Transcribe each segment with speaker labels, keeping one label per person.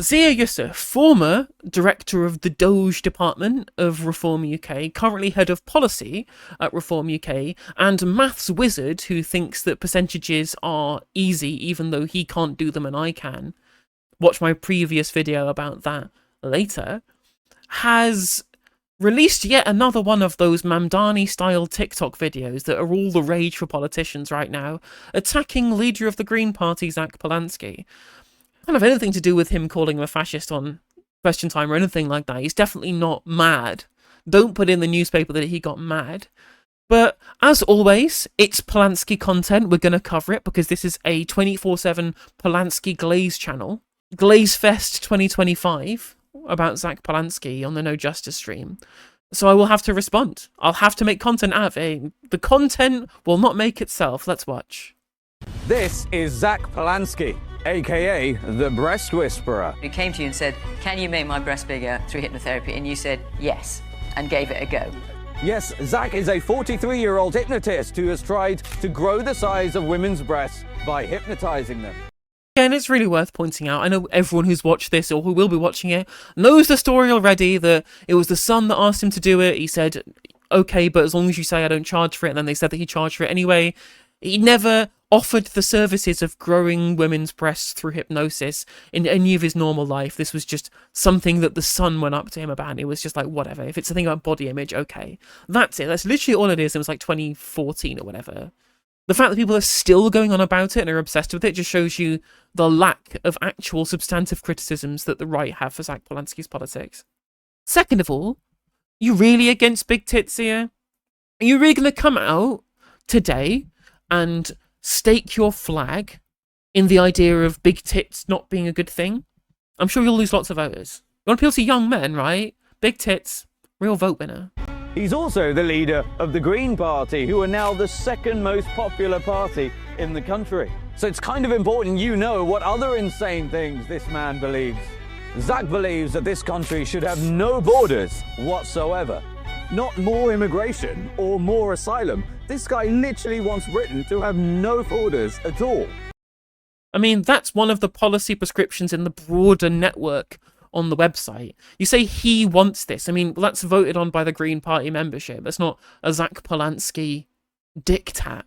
Speaker 1: Zia Yusuf, former director of the Doge department of Reform UK, currently head of policy at Reform UK, and maths wizard who thinks that percentages are easy even though he can't do them and I can. Watch my previous video about that later. Has released yet another one of those Mamdani-style TikTok videos that are all the rage for politicians right now, attacking leader of the Green Party, Zack Polanski. I don't have anything to do with him calling him a fascist on Question Time or anything like that. He's definitely not mad. Don't put in the newspaper that he got mad. But as always, it's Polanski content. We're going to cover it because this is a 24/7 Polanski Glaze channel. Glaze Fest 2025 about Zack Polanski on the No Justice stream. So I will have to respond. I'll have to make content out of it. The content will not make itself. Let's watch.
Speaker 2: This is Zack Polanski, aka the Breast Whisperer.
Speaker 3: He came to you and said, "Can you make my breast bigger through hypnotherapy?" And you said yes, and gave it a go.
Speaker 2: Yes, Zack is a 43-year-old hypnotist who has tried to grow the size of women's breasts by hypnotizing them.
Speaker 1: Yeah, and it's really worth pointing out, I know everyone who's watched this or who will be watching it knows the story already, that it was the son that asked him to do it. He said, okay, but as long as you say I don't charge for it, and then they said that he charged for it anyway. He never offered the services of growing women's breasts through hypnosis in any of his normal life. This was just something that the son went up to him about, and it was just like, whatever. If it's a thing about body image, okay. That's it. That's literally all it is. It was like 2014 or whatever. The fact that people are still going on about it and are obsessed with it just shows you the lack of actual substantive criticisms that the right have for Zack Polanski's politics. Second of all, you really against big tits here? Are you really going to come out today and stake your flag in the idea of big tits not being a good thing? I'm sure you'll lose lots of voters. You want to appeal to young men, right? Big tits, real vote winner.
Speaker 2: He's also the leader of the Green Party, who are now the second most popular party in the country. So it's kind of important you know what other insane things this man believes. Zack believes that this country should have no borders whatsoever. Not more immigration or more asylum. This guy literally wants Britain to have no borders at all.
Speaker 1: I mean, that's one of the policy prescriptions in the broader network on the website. You say he wants this. I mean, well, that's voted on by the Green Party membership. That's not a Zack Polanski diktat.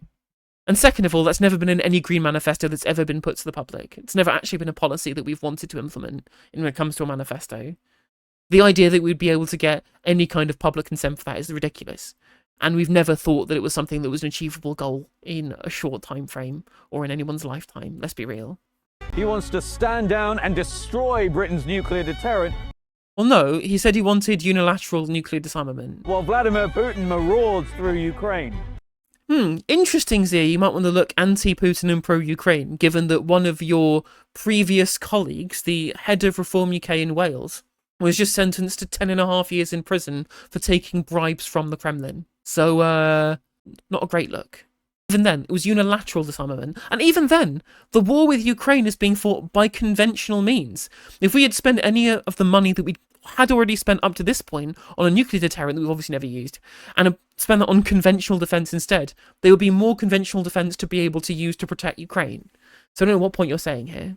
Speaker 1: And second of all, that's never been in any Green manifesto that's ever been put to the public. It's never actually been a policy that we've wanted to implement when it comes to a manifesto. The idea that we'd be able to get any kind of public consent for that is ridiculous. And we've never thought that it was something that was an achievable goal in a short time frame or in anyone's lifetime. Let's be real.
Speaker 2: He wants to stand down and destroy Britain's nuclear deterrent.
Speaker 1: Well, no, he said he wanted unilateral nuclear disarmament.
Speaker 2: While Vladimir Putin marauds through Ukraine.
Speaker 1: Interesting, Zia. You might want to look anti-Putin and pro-Ukraine, given that one of your previous colleagues, the head of Reform UK in Wales, was just sentenced to 10.5 years in prison for taking bribes from the Kremlin. So, not a great look. Even then, it was unilateral disarmament. And even then, the war with Ukraine is being fought by conventional means. If we had spent any of the money that we had already spent up to this point on a nuclear deterrent that we've obviously never used, and spent that on conventional defence instead, there would be more conventional defence to be able to use to protect Ukraine. So I don't know what point you're saying here.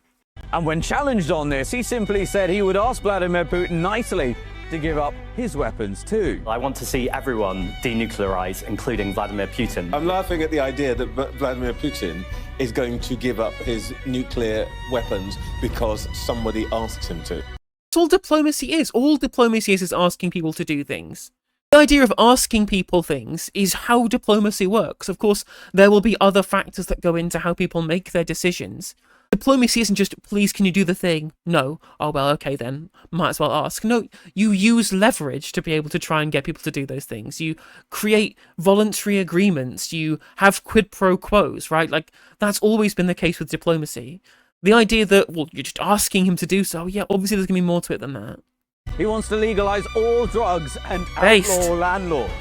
Speaker 2: And when challenged on this, he simply said he would ask Vladimir Putin nicely to give up his weapons too.
Speaker 4: I want to see everyone denuclearize, including Vladimir Putin.
Speaker 5: I'm laughing at the idea that Vladimir Putin is going to give up his nuclear weapons because somebody asks him to.
Speaker 1: That's all diplomacy is. All diplomacy is asking people to do things. The idea of asking people things is how diplomacy works. Of course, there will be other factors that go into how people make their decisions. Diplomacy isn't just, please, can you do the thing? No. Oh, well, okay then. Might as well ask. No, you use leverage to be able to try and get people to do those things. You create voluntary agreements. You have quid pro quos, right? Like, that's always been the case with diplomacy. The idea that, well, you're just asking him to do so, yeah, obviously there's going to be more to it than that.
Speaker 2: He wants to legalize all drugs and
Speaker 1: Based.
Speaker 2: outlaw landlords.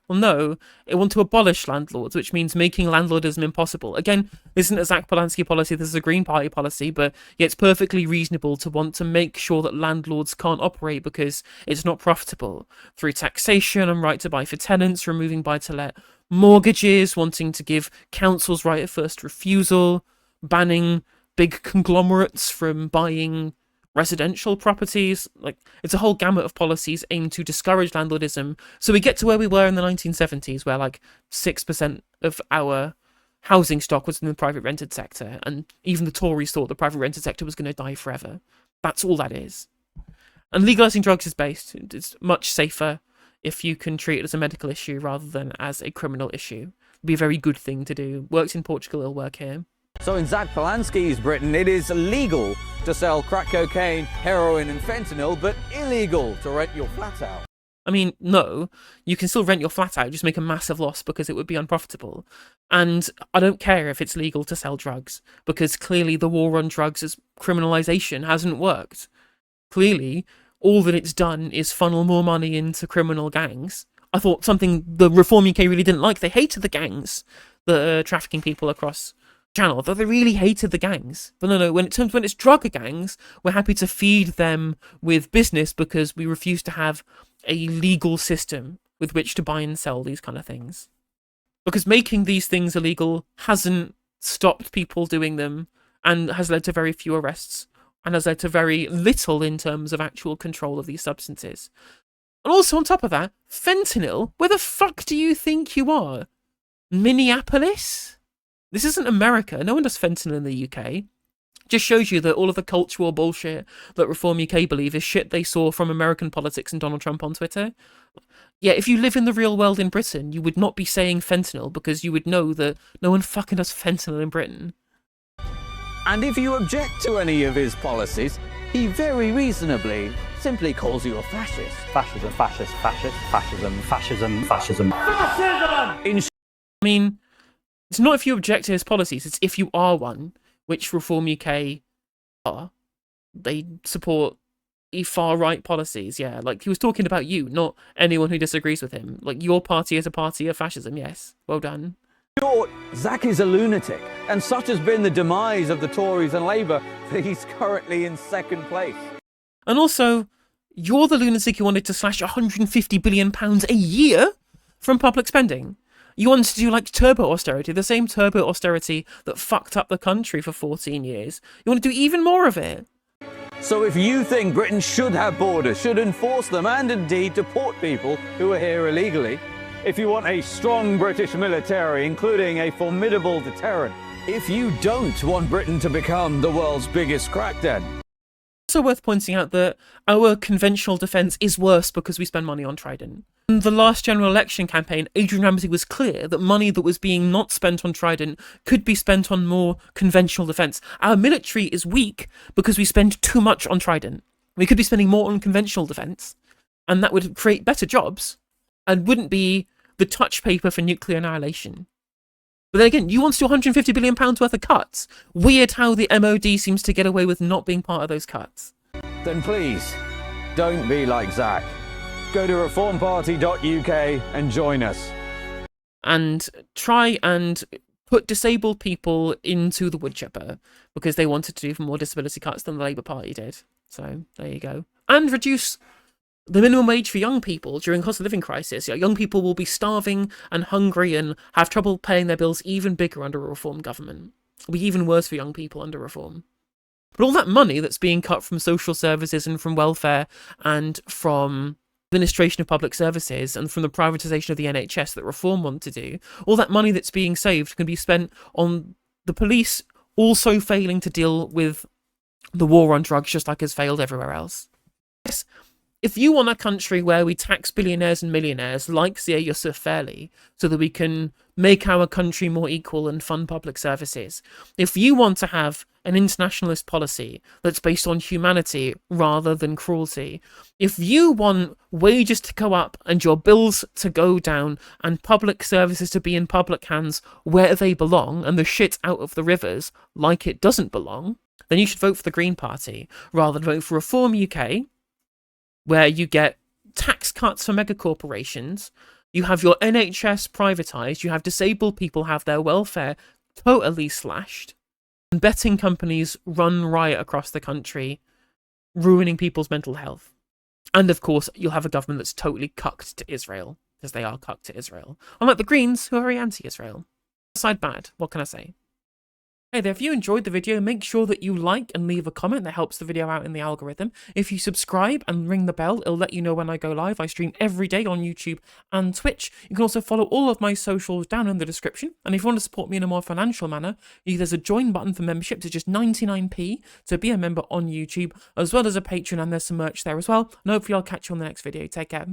Speaker 1: Well, no, it want to abolish landlords, which means making landlordism impossible. Again, this isn't a Zack Polanski policy, this is a Green Party policy, but yeah, it's perfectly reasonable to want to make sure that landlords can't operate because it's not profitable. Through taxation and right to buy for tenants, removing buy-to-let mortgages, wanting to give councils right of first refusal, banning big conglomerates from buying residential properties. Like, it's a whole gamut of policies aimed to discourage landlordism. So we get to where we were in the 1970s, where like 6% of our housing stock was in the private rented sector, and even the Tories thought the private rented sector was going to die forever. That's all that is. And legalising drugs is based. It's much safer if you can treat it as a medical issue rather than as a criminal issue. It'd be a very good thing to do. Works in Portugal, it'll work here.
Speaker 2: So in Zack Polanski's Britain, it is legal to sell crack cocaine, heroin and fentanyl, but illegal to rent your flat out.
Speaker 1: I mean, no, you can still rent your flat out, just make a massive loss because it would be unprofitable. And I don't care if it's legal to sell drugs, because clearly the war on drugs as criminalisation hasn't worked. Clearly, all that it's done is funnel more money into criminal gangs. I thought something the Reform UK really didn't like. They hated the gangs that are trafficking people across Channel. Though they really hated the gangs. But no, when it's drug gangs, we're happy to feed them with business because we refuse to have a legal system with which to buy and sell these kind of things. Because making these things illegal hasn't stopped people doing them and has led to very few arrests and has led to very little in terms of actual control of these substances. And also on top of that, fentanyl, where the fuck do you think you are? Minneapolis? This isn't America. No one does fentanyl in the UK. Just shows you that all of the cultural bullshit that Reform UK believe is shit they saw from American politics and Donald Trump on Twitter. Yeah, if you live in the real world in Britain, you would not be saying fentanyl because you would know that no one fucking does fentanyl in Britain.
Speaker 2: And if you object to any of his policies, he very reasonably simply calls you a fascist.
Speaker 4: Fascism, fascist, fascist, fascism, fascism, fascism.
Speaker 2: In
Speaker 1: I mean, it's not if you object to his policies, it's if you are one, which Reform UK are. They support far-right policies, yeah. Like, he was talking about you, not anyone who disagrees with him. Like, your party is a party of fascism, yes. Well done.
Speaker 2: short, Zack is a lunatic, and such has been the demise of the Tories and Labour that he's currently in second place.
Speaker 1: And also, you're the lunatic who wanted to slash £150 billion a year from public spending. You wanted to do, like, turbo austerity, the same turbo austerity that fucked up the country for 14 years. You want to do even more of it.
Speaker 2: So if you think Britain should have borders, should enforce them, and indeed deport people who are here illegally, if you want a strong British military, including a formidable deterrent, if you don't want Britain to become the world's biggest crack den.
Speaker 1: It's also worth pointing out that our conventional defence is worse because we spend money on Trident. In the last general election campaign, Adrian Ramsey was clear that money that was being not spent on Trident could be spent on more conventional defence. Our military is weak because we spend too much on Trident. We could be spending more on conventional defence, and that would create better jobs, and wouldn't be the touch paper for nuclear annihilation. But then again, you want to do £150 billion worth of cuts. Weird how the MOD seems to get away with not being part of those cuts.
Speaker 2: Then please, don't be like Zack. Go to reformparty.uk and join us.
Speaker 1: And try and put disabled people into the wood chipper because they wanted to do more disability cuts than the Labour Party did. So there you go. And reduce the minimum wage for young people during cost of living crisis. Young people will be starving and hungry and have trouble paying their bills even bigger under a Reform government. It'll be even worse for young people under Reform. But all that money that's being cut from social services and from welfare and from administration of public services and from the privatisation of the NHS that Reform want to do, all that money that's being saved can be spent on the police also failing to deal with the war on drugs just like has failed everywhere else. Yes, if you want a country where we tax billionaires and millionaires like Zia Yusuf fairly so that we can make our country more equal and fund public services, if you want to have an internationalist policy that's based on humanity rather than cruelty, if you want wages to go up and your bills to go down and public services to be in public hands where they belong and the shit out of the rivers like it doesn't belong, then you should vote for the Green Party rather than vote for Reform UK, where you get tax cuts for mega corporations, you have your NHS privatised, you have disabled people have their welfare totally slashed, and betting companies run riot across the country, ruining people's mental health. And of course, you'll have a government that's totally cucked to Israel, because they are cucked to Israel. Unlike the Greens, who are very anti-Israel. Side bad, what can I say? Hey there, if you enjoyed the video, make sure that you like and leave a comment. That helps the video out in the algorithm. If you subscribe and ring the bell, it'll let you know when I go live. I stream every day on YouTube and Twitch. You can also follow all of my socials down in the description. And if you want to support me in a more financial manner, there's a join button for memberships. It's just 99p to be a member on YouTube, as well as a Patreon, and there's some merch there as well. And hopefully I'll catch you on the next video. Take care.